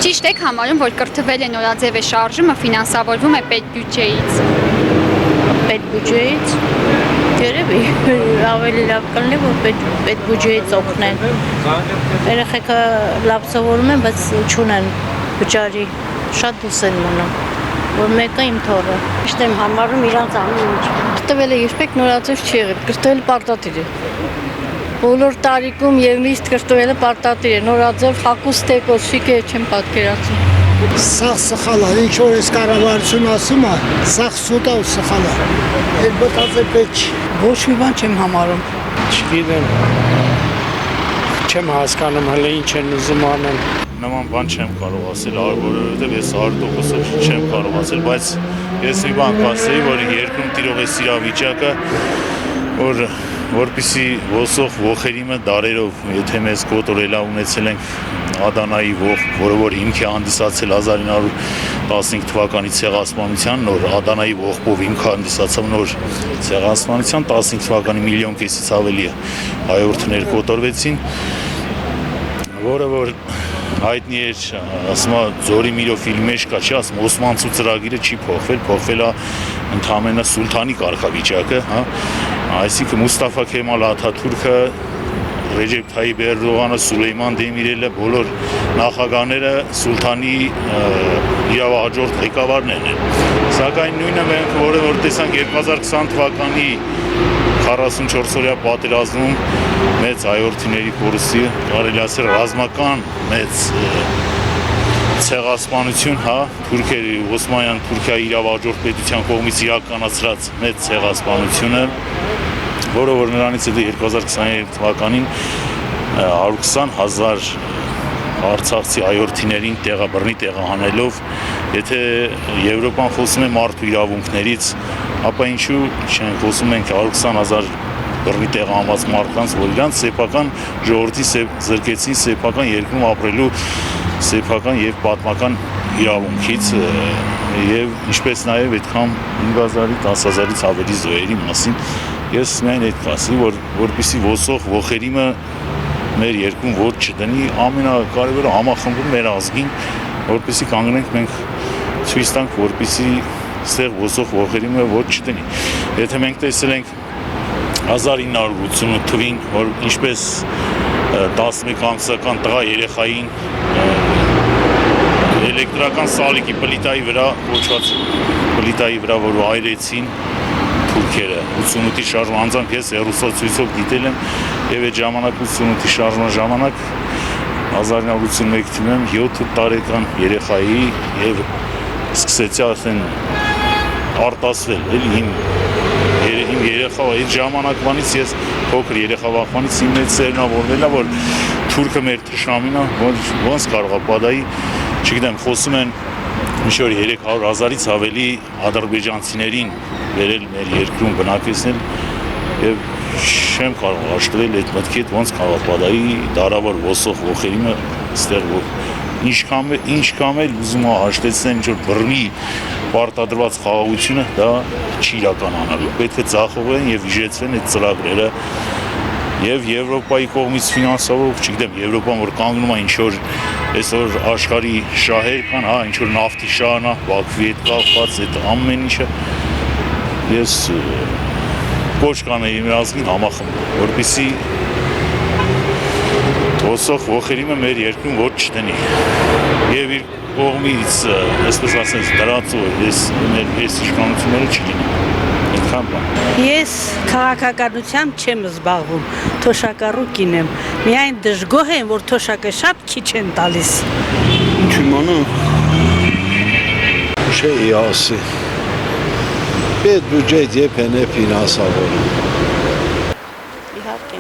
Ճիշտ եք համարում, որ կրթվել է նորաձև է շարժումը ֆինանսավորվում է պետբյուջեից։ Պետբյուջեից երևի ավելի լավ կլինի, որ պետբյուջեից օգնեն։ Երեխեքը լավ սովորում են, բայց չունեն վճարի, շատ դուրս են մնում, որ մեկը իմ թոռը։ Ճիշտ եմ համարում իրանց ամեն ինչ։ Կրթվել է երբեք նորաձև չի եղել, կրթվել պարտադիր է։ Բոլոր տարիքում եւ միշտ կրթվելը պարտադիր է, նորաձև հակուստ է, կոշիկ է, չեմ պատկերացնում։ Սաղ սխալ է, ինչ որ այս կառավարություն ասում է, սաղ սուտ է ու սխալ է։ Այդ մտածել պետք չի։ Ոչ մի բան չեմ համարում։ Չգիտեմ, չեմ հասկանում հələ ինչ են ուզում անեն։ Նման բան չեմ կարող ասել, որովհետև ես 100% չեմ կարող ասել, բայց ես մի բան կասեի, որ երկրում տիրող է իրավիճակը, որպեսզի ոսող ոխերիմը դարերով, եթե մեզ կոտորելա ունեցել ենք Ադանայի ող, որը որ հիմք է հանդիսացել 1915 թվականի ցեղասպանության նոր Ադանայի ողբով հիմք հանդիսացավ նոր ցեղասպանության 15 թվականի միլիոն կեսից ավելի հայորդներ կոտորվեցին, որը որ հայտնի էր, ասում է Ձորի Միրոֆիլի մեջ կա, չի ասում Օսմանցու ծրագիրը չի փոխվել, փոխվել է ընդհանրապես սուլթանի կարգավիճակը, հա, այսինքն Մուստաֆա Քեմալ Աթաթուրքը, Ռեջեփ Թայիպ Էրդողանը, Սուլեյման Դեմիրելը, բոլոր նախագահները սուլթանի իրավահաջորդ ղեկավարներն են։ Սակայն նույնը մենք որ տեսանք 2020 թվականի 44-օրյա պատերազմում մեծ հայորդիների կորուսի, կարելի ասել ռազմական մեծ ցեղասպանություն, հա, թուրքերի Օսմանյան Թուրքիայի իրավահաջորդ պետության կողմից իրականացրած մեծ ցեղասպանությունը, որը որ նրանից հետո 2023 թվականին 120,000 արցախցի հայորդիներին բռնի տեղահանելով, եթե Եվրոպան խոսում է մարդու իրավունքներից, ապա ինչու չեն խոսում ենք 120,000 բռնի տեղահանված մարդկանց, որ իրանց սեփական ժողովրդի զրկեցին սեփական երկրում ապրելու սեփական եւ պատմական իրավունքից եւ ինչպես նաեւ այդքան 5,000-ից 10,000-ից ավելի զոհերի մասին ես միայն այդ կասի, որպեսզի ոսող ոխերիմը մեր երկրում ոչ չդնի, ամենակարևորը համախմբում մեր ազգին, որպեսզի կանգնենք մենք ցույց տանք, որպեսզի ստեղ ոսող ոխերիմը ոչ չդնի։ Եթե մենք տեսել ենք 1988 թվին, որ ինչպես 11 ամսական տղա երեխային էլեկտրական սալիկի պլիտայի վրա կոչված պլիտայի վրա որ այրեցին թուրքերը 88-ի շարժման անձամբ ես հեռուստացույցով դիտել եմ եւ այդ ժամանակ 88-ի շարժման ժամանակ 1981 թվականին 7 տարեկան երեխայի եւ սկսեցի ասեն արտասվել էլի իմ երեխա այդ ժամանակվանից ես փոքր երեխավախվանից իմ մեծ սերնավորվելա որ թուրքը մեր թշնամին է ոնց կարող է պատահի չգիտեմ խոսում են ինչ որ 300,000-ից ավելի ադրբեջանցիներին վերել մեր երկրում բնակեցնել եւ չեմ կարող հաշտվել այդ մտքի հետ ոնց կարող է պատահի դարավոր ոսող ոխերիմը ստեղ որ ինչքան էլ ուզում է հաշտեցնել ինչ որ բռնի պարտադրված խաղաղությունը դա չի իրականանալու պետք է ձախողեն եւ իժեցվեն այդ ծրագրերը եւ Եվրոպայի կողմից ֆինանսավորող, չգիտեմ, Եվրոպան որ կանգնում է ինչ որ այսօր աշխարհի շահեր կան, հա, ինչ որ նավթի շահն է, Բաքվի հետ կապված այդ ամեն ինչը ես կոչ կանեի մեր ազգին համախմբել, որպեսզի ոսող ոխերիմը մեր երկրում ոչ չդնի եւ իր կողմից, այսպես ասած, դրածով ես իշխանությունները չլինի այդքան բան։ Ես քաղաքականությամբ չեմ զբաղվում, թոշակառու կին եմ, միայն դժգոհ եմ, որ թոշակը շատ քիչ են տալիս։ Ինչ իմանամ, չի ասի, պետբյուջեից եփ են է ֆինանսավորում։ Իհարկե։